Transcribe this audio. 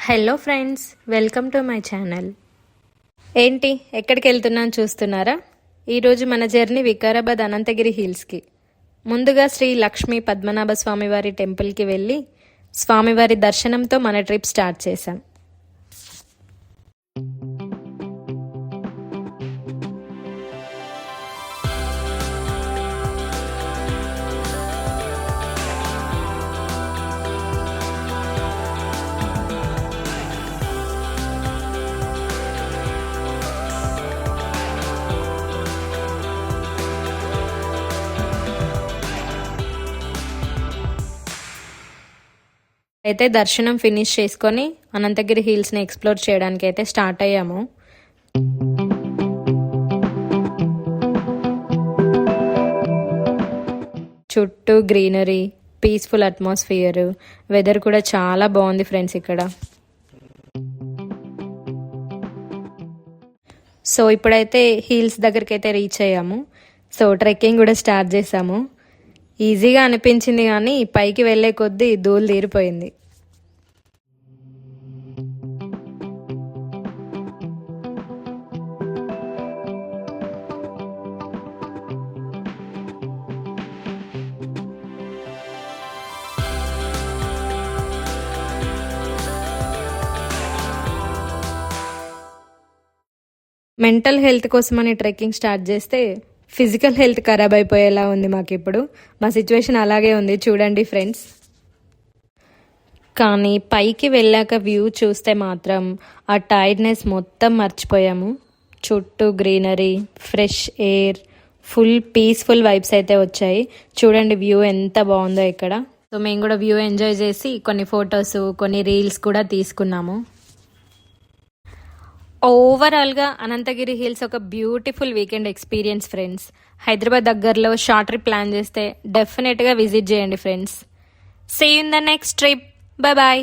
Hello friends, welcome to my channel. ఏంటి ఎక్కడికి వెళ్తున్నాను చూస్తున్నారా? ఈరోజు మన జర్నీ వికారాబాద్ అనంతగిరి హిల్స్కి. ముందుగా శ్రీ లక్ష్మీ పద్మనాభ స్వామివారి టెంపుల్కి వెళ్ళి స్వామివారి దర్శనంతో మన ట్రిప్ స్టార్ట్ చేశాం. అయితే దర్శనం ఫినిష్ చేసుకొని అనంతగిరి హిల్స్ని ఎక్స్ప్లోర్ చేయడానికి అయితే స్టార్ట్ అయ్యాము. చుట్టూ గ్రీనరీ, పీస్ఫుల్ అట్మాస్ఫియర్, వెదర్ కూడా చాలా బాగుంది ఫ్రెండ్స్ ఇక్కడ. సో ఇప్పుడైతే హిల్స్ దగ్గరికి అయితే రీచ్ అయ్యాము. సో ట్రెక్కింగ్ కూడా స్టార్ట్ చేసాము. ఈజీగా అనిపించింది కానీ పైకి వెళ్ళే కొద్దీ ధూళి తీరిపోయింది. మెంటల్ హెల్త్ కోసమని ట్రెక్కింగ్ స్టార్ట్ చేస్తే ఫిజికల్ హెల్త్ ఖరాబ్ అయిపోయేలా ఉంది మాకు ఇప్పుడు. మా సిచ్యువేషన్ అలాగే ఉంది చూడండి ఫ్రెండ్స్. కానీ పైకి వెళ్ళాక వ్యూ చూస్తే మాత్రం ఆ టైర్డ్నెస్ మొత్తం మర్చిపోయాము. చుట్టూ greenery, fresh air, full peaceful vibes అయితే వచ్చాయి. చూడండి వ్యూ ఎంత బాగుందో ఇక్కడ. సో మేము కూడా వ్యూ ఎంజాయ్ చేసి కొన్ని ఫొటోస్, కొన్ని రీల్స్ కూడా తీసుకున్నాము. ఓవరాల్గా అనంతగిరి హిల్స్ ఒక beautiful weekend experience friends. Hyderabad దగ్గరలో షార్ట్ ట్రిప్ ప్లాన్ చేస్తే డెఫినెట్గా విజిట్ చేయండి friends. See you in the next trip. Bye bye.